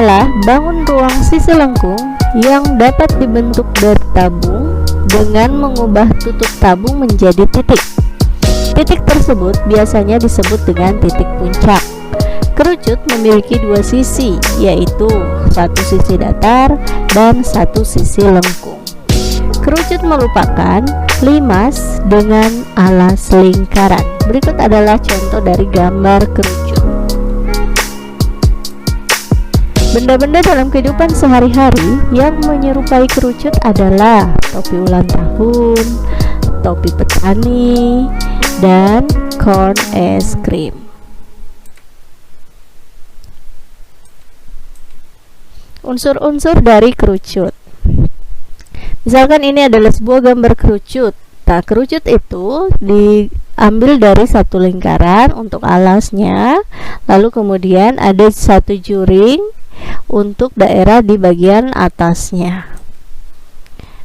adalah bangun ruang sisi lengkung yang dapat dibentuk dari tabung dengan mengubah tutup tabung menjadi titik. Titik tersebut biasanya disebut dengan titik puncak. Kerucut memiliki dua sisi, yaitu satu sisi datar dan satu sisi lengkung. Kerucut merupakan limas dengan alas lingkaran. Berikut adalah contoh dari gambar kerucut. Benda-benda dalam kehidupan sehari-hari yang menyerupai kerucut adalah topi ulang tahun, topi petani, dan corn es krim. Unsur-unsur dari kerucut. Misalkan ini adalah sebuah gambar kerucut. Nah, kerucut itu diambil dari satu lingkaran untuk alasnya, lalu kemudian ada satu juring untuk daerah di bagian atasnya.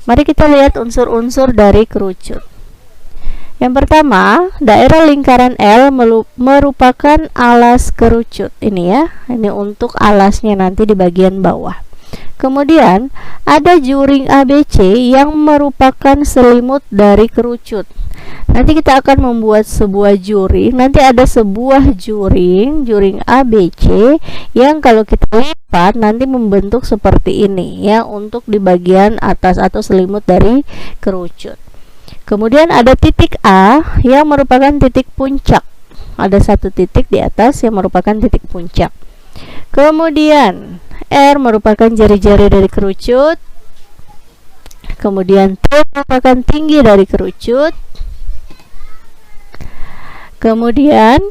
Mari kita lihat unsur-unsur dari kerucut. Yang pertama, daerah lingkaran L merupakan alas kerucut. Ini ya, ini untuk alasnya nanti di bagian bawah. Kemudian ada juring ABC yang merupakan selimut dari kerucut. Nanti kita akan membuat sebuah juring. Nanti ada sebuah juring ABC yang kalau kita lipat nanti membentuk seperti ini ya, untuk di bagian atas atau selimut dari kerucut. Kemudian ada titik A yang merupakan titik puncak. Ada satu titik di atas yang merupakan titik puncak. Kemudian R merupakan jari-jari dari kerucut. Kemudian T merupakan tinggi dari kerucut. Kemudian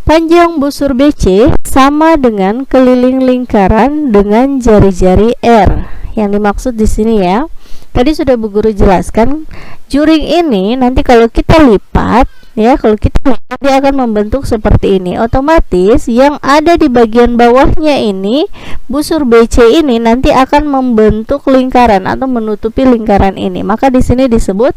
panjang busur BC sama dengan keliling lingkaran dengan jari-jari R. Yang dimaksud di sini ya, tadi sudah Bu Guru jelaskan, juring ini nanti kalau kita lipat ya, dia akan membentuk seperti ini. Otomatis yang ada di bagian bawahnya ini, busur BC ini nanti akan membentuk lingkaran atau menutupi lingkaran ini. Maka di sini disebut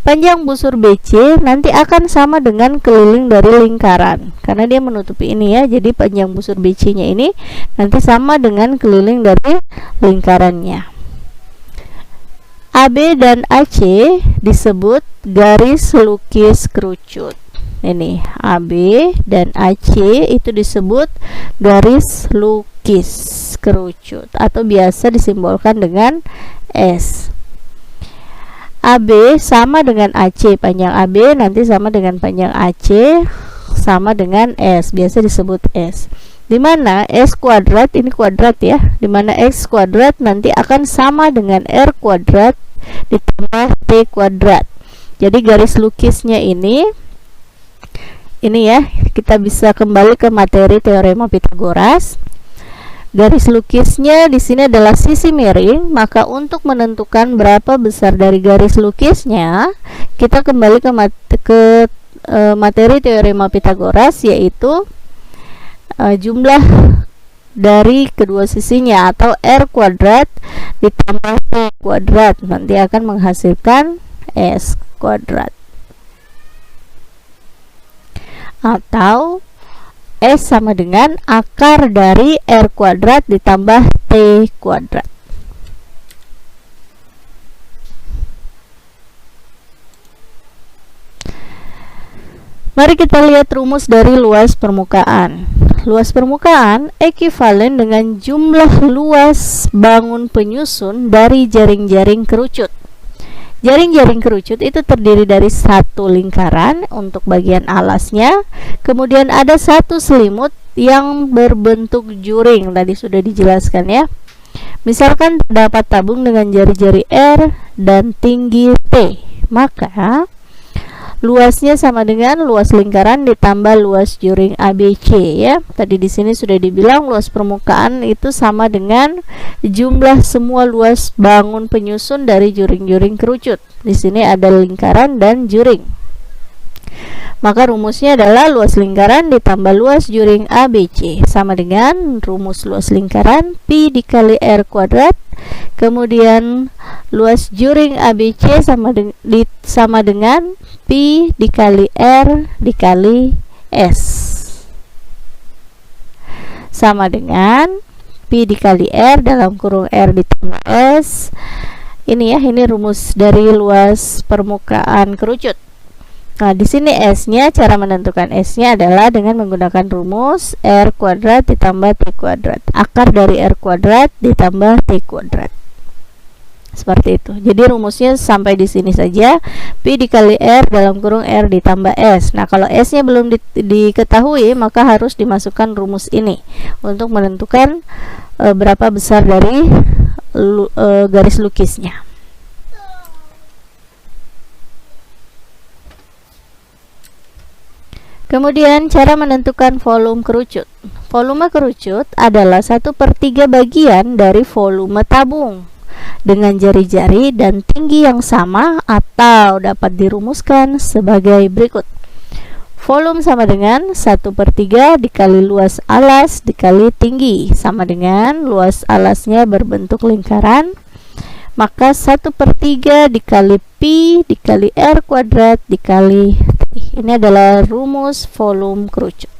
panjang busur BC nanti akan sama dengan keliling dari lingkaran, karena dia menutupi ini ya. Jadi panjang busur BC-nya ini nanti sama dengan keliling dari lingkarannya. AB dan AC disebut garis lukis kerucut. Ini AB dan AC itu disebut garis lukis kerucut atau biasa disimbolkan dengan S. AB sama dengan AC, panjang AB nanti sama dengan panjang AC sama dengan S, biasa disebut S. Dimana S kuadrat ini kuadrat ya, dimana X kuadrat nanti akan sama dengan R kuadrat ditambah T kuadrat. Jadi garis lukisnya ini ya, kita bisa kembali ke materi teorema Pythagoras. Garis lukisnya di sini adalah sisi miring, maka untuk menentukan berapa besar dari garis lukisnya, kita kembali ke materi teorema Pythagoras, yaitu jumlah dari kedua sisinya atau R kuadrat ditambah T kuadrat nanti akan menghasilkan S kuadrat, atau S sama dengan akar dari R kuadrat ditambah T kuadrat. Mari kita lihat rumus dari luas permukaan. Luas permukaan ekivalen dengan jumlah luas bangun penyusun dari jaring-jaring kerucut. Jaring-jaring kerucut itu terdiri dari satu lingkaran untuk bagian alasnya, kemudian ada satu selimut yang berbentuk juring, tadi sudah dijelaskan ya. Misalkan terdapat tabung dengan jari-jari R dan tinggi T, maka luasnya sama dengan luas lingkaran ditambah luas juring ABC ya. Tadi di sini sudah dibilang luas permukaan itu sama dengan jumlah semua luas bangun penyusun dari juring-juring kerucut. Di sini ada lingkaran dan juring. Maka rumusnya adalah luas lingkaran ditambah luas juring ABC sama dengan rumus luas lingkaran Pi dikali R kuadrat. Kemudian luas juring ABC sama dengan Pi dikali R dikali S sama dengan Pi Pi dikali R dalam kurung R ditambah S. Ini ya, ini rumus dari luas permukaan kerucut. Nah, di sini S-nya, cara menentukan S-nya adalah dengan menggunakan rumus R kuadrat ditambah T kuadrat. Akar dari R kuadrat ditambah T kuadrat. Seperti itu. Jadi rumusnya sampai di sini saja. Pi dikali R dalam kurung R ditambah S. Nah, kalau S-nya belum diketahui, maka harus dimasukkan rumus ini untuk menentukan berapa besar dari garis lukisnya. Kemudian cara menentukan volume kerucut. Volume kerucut adalah 1/3 bagian dari volume tabung dengan jari-jari dan tinggi yang sama, atau dapat dirumuskan sebagai berikut. Volume sama dengan 1/3 dikali luas alas dikali tinggi, sama dengan luas alasnya berbentuk lingkaran, maka 1/3 dikali Pi dikali R kuadrat dikali T. Ini adalah rumus volume kerucut.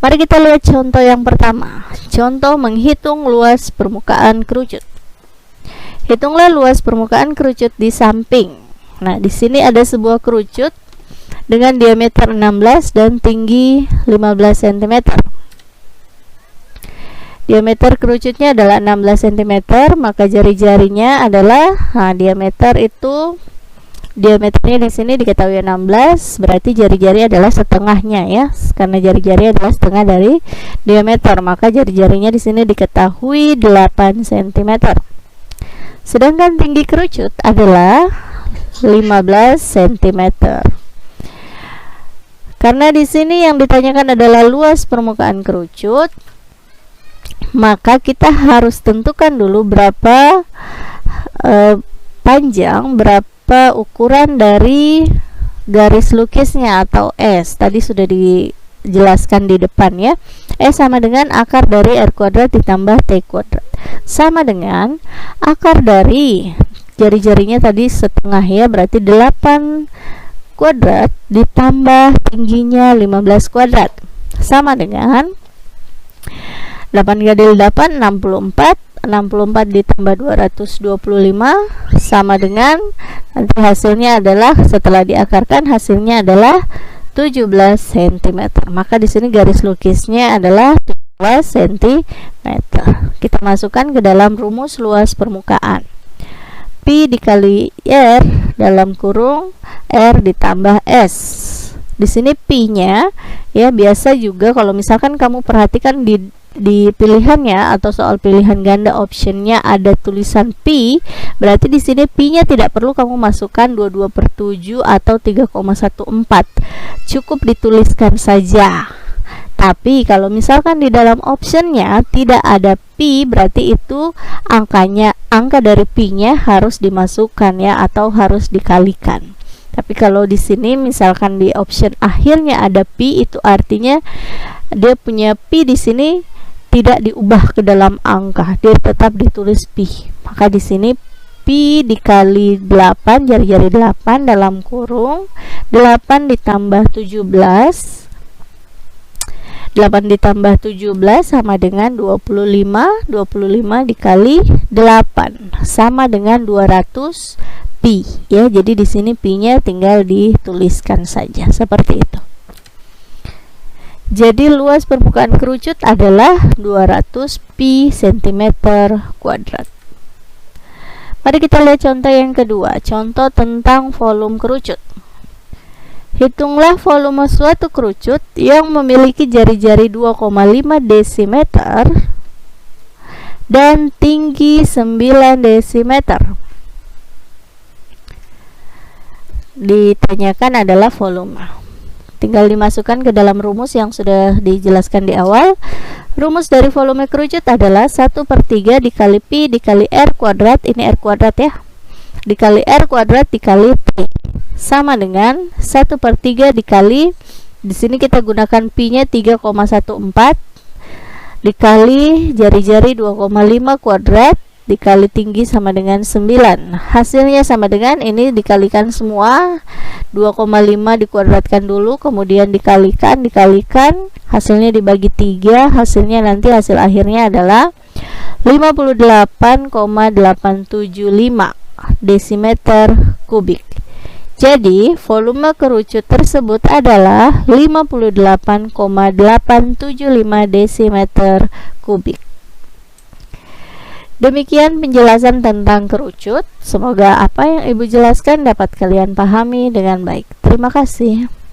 Mari kita lihat contoh yang pertama. Contoh menghitung luas permukaan kerucut. Hitunglah luas permukaan kerucut di samping. Nah, di sini ada sebuah kerucut dengan diameter 16 dan tinggi 15 cm. Diameter kerucutnya adalah 16 cm, maka jari-jarinya adalah, diameternya di sini diketahui 16, berarti jari-jari adalah setengahnya ya. Karena jari-jari adalah setengah dari diameter, maka jari-jarinya di sini diketahui 8 cm. Sedangkan tinggi kerucut adalah 15 cm. Karena di sini yang ditanyakan adalah luas permukaan kerucut, maka kita harus tentukan dulu berapa panjang, berapa ukuran dari garis lukisnya atau S. Tadi sudah dijelaskan di depan ya. S sama dengan akar dari R kuadrat ditambah T kuadrat, sama dengan akar dari jari-jarinya tadi setengah ya, berarti 8 kuadrat ditambah tingginya 15 kuadrat, sama dengan 8 kali 8 64 ditambah 225 sama dengan, nanti hasilnya adalah setelah diakarkan hasilnya adalah 17 cm. Maka di sini garis lukisnya adalah 17 cm. Kita masukkan ke dalam rumus luas permukaan. Pi dikali R dalam kurung R ditambah S. Di sini pi-nya ya, biasa juga kalau misalkan kamu perhatikan di pilihannya atau soal pilihan ganda optionnya ada tulisan pi, berarti di sini pi-nya tidak perlu kamu masukkan 22/7 atau 3,14, cukup dituliskan saja. Tapi kalau misalkan di dalam optionnya tidak ada pi, berarti itu angka dari pi-nya harus dimasukkan ya, atau harus dikalikan. Tapi kalau di sini misalkan di option akhirnya ada pi, itu artinya dia punya pi di sini tidak diubah ke dalam angka, dia tetap ditulis pi. Maka di sini pi dikali 8, jari-jari 8 dalam kurung 8 ditambah 17. 8 ditambah 17 sama dengan 25. 25 dikali 8 sama dengan 200 pi ya. Jadi di sini pi-nya tinggal dituliskan saja seperti itu. Jadi luas permukaan kerucut adalah 200 pi cm kuadrat. Mari kita lihat contoh yang kedua, contoh tentang volume kerucut. Hitunglah volume suatu kerucut yang memiliki jari-jari 2,5 desimeter dan tinggi 9 desimeter. Ditanyakan adalah volume. Tinggal dimasukkan ke dalam rumus yang sudah dijelaskan di awal. Rumus dari volume kerucut adalah 1/3 dikali pi dikali R kuadrat, ini R kuadrat ya, dikali R kuadrat dikali T, sama dengan 1/3 dikali, di sini kita gunakan pi-nya 3,14 dikali jari-jari 2,5 kuadrat dikali tinggi sama dengan 9. Hasilnya sama dengan ini dikalikan semua, 2,5 dikuadratkan dulu, kemudian dikalikan, hasilnya dibagi 3, hasilnya nanti hasil akhirnya adalah 58,875 desimeter kubik. Jadi, volume kerucut tersebut adalah 58,875 desimeter kubik. Demikian penjelasan tentang kerucut. Semoga apa yang Ibu jelaskan dapat kalian pahami dengan baik. Terima kasih.